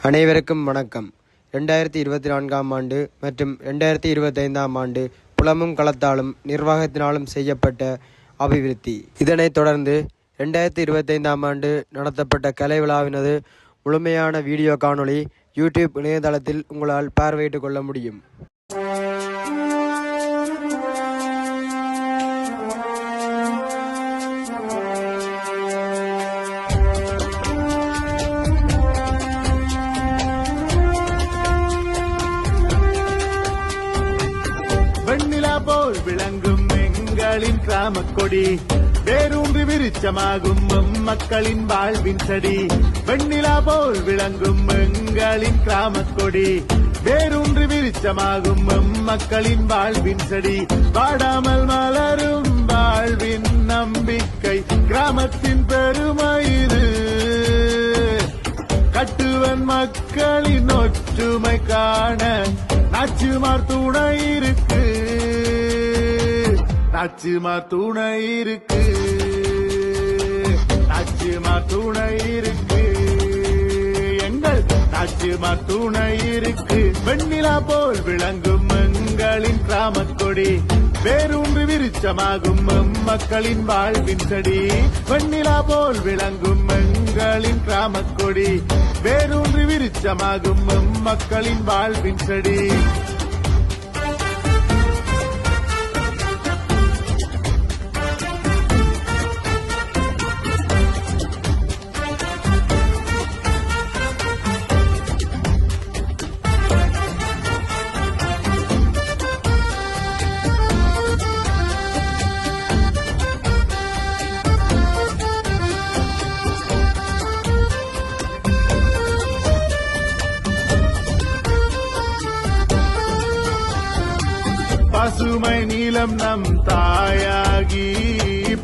அனைவருக்கும் வணக்கம். 2024ஆம் ஆண்டு மற்றும் 2025ஆம் ஆண்டு புலமும் களத்தாலும் நிர்வாகத்தினாலும் செய்யப்பட்ட அபிவிருத்தி. இதனைத் தொடர்ந்து 2025ஆம் ஆண்டு நடத்தப்பட்ட கலை விழாவினது முழுமையான வீடியோ காணொளி யூடியூப் இணையதளத்தில் உங்களால் பார்வையிட்டுக் கொள்ள முடியும். வெண்ணிலா போல் விளங்கும் எங்களின் கிராமக் கொடி, வேரூன்றி விருட்சமாகும் மக்களின் வாழ்வின் செடி. வெண்ணிலா போல் விளங்கும் எங்களின் கிராமக் கொடி, வேரூன்றி விருட்சமாகும் மக்களின் வாழ்வின் செடி. வாடாமல் மலரும் வாழ்வின் நம்பிக்கை, கிராமத்தின் பெருமை இது. கட்டுவன் மக்களின் ஒற்றுமை காண நாச்சிமார் துணை இருக்கு, நாச்சிமார் துணை இருக்கு, நாச்சிமார் துணை இருக்கு, எங்கள் நாச்சிமார் துணை இருக்கு. வெண்ணிலா போல் விளங்கும் எங்களின் கிராமக் கொடி, வேரூன்றி விருட்சமாகும் மக்களின் வாழ்வின் செடி. வெண்ணிலா போல் விளங்கும் எங்களின் கிராமக் கொடி, வேரூன்றி விருட்சமாகும் மக்களின் வாழ்வின் செடி. பசுமை நீலம் நம் தாயாகி,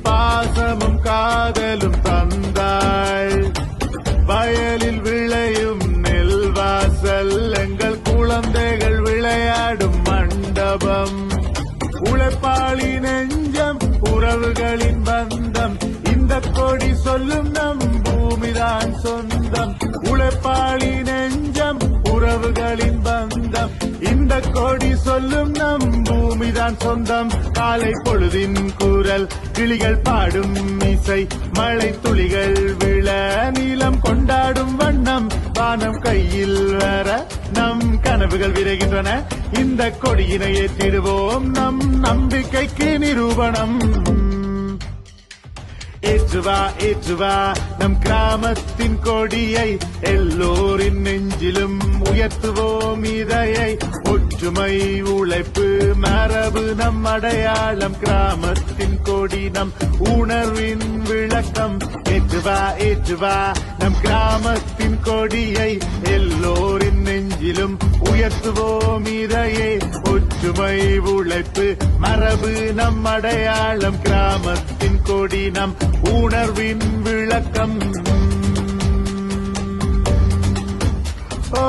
பாசமும் காதலும் தந்தாள். வயலில் விளையும் நெல்வாசல், எங்கள் குழந்தைகள் விளையாடும் மண்டபம். உழைப்பாளி நெஞ்சம், உறவுகளின் பந்தம், இந்த கொடி சொல்லும் நம் பூமிதான் சொந்தம். உழைப்பாளி நெஞ்சம், உறவுகளின் பந்தம், இந்த கொடி சொல்லும் நம் பூமிதான் சொந்தம். காலை பொழுதின் குரல், கிளிகள் பாடும் இசை, மழை துளிகள் விழ நீலம் கொண்டாடும் வண்ணம். வானம் கையில் வர நம் கனவுகள் விரைகின்றன, இந்த கொடியினை ஏற்றிடுவோம் நம் நம்பிக்கைக்கு நிரூபணம். ஏற்றுவா ஏற்றுவா நம் கிராமத்தின் கொடியை, எல்லோரின் நெஞ்சிலும் உயர்த்துவோம் இதையை. ஒற்றுமை உழைப்பு மரபு நம் அடையாளம், கிராமத்தின் கொடி நம் உணர்வின் விளக்கம். ஏற்றுவா ஏற்றுவா நம் கிராமத்தின் கொடியை, எல்லோரின் நெஞ்சிலும் உயர்த்துவோம் இதையே. ஒற்றுமை உழைப்பு மரபு நம் அடையாளம், கிராமத்தின் கொடி நம் உணர்வின் விளக்கம். ஓ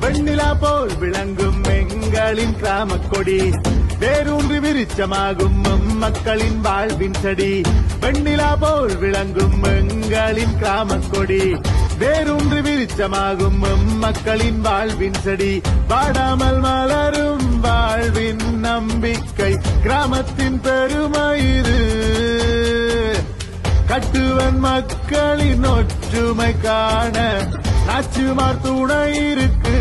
வெண்ணிலா போல் விளங்கும் எங்களின் கிராமக் கொடி, வேரூன்றி விருட்சமாகும் மக்களின் வாழ்வின் செடி. வெண்ணிலா போல் விளங்கும் எங்களின் கிராமக் கொடி, வேரூன்றி விருட்சமாகும் மக்களின் வாழ்வின் செடி. வாடாமல் மலரும் வாழ்வின் நம்பிக்கை, கிராமத்தின் பெருமை இது. கட்டுவன் மக்களின் ஒற்றுமை காண நாச்சிமார் துணை இருக்கு,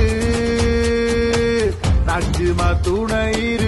நாச்சிமார் துணை இருக்கு.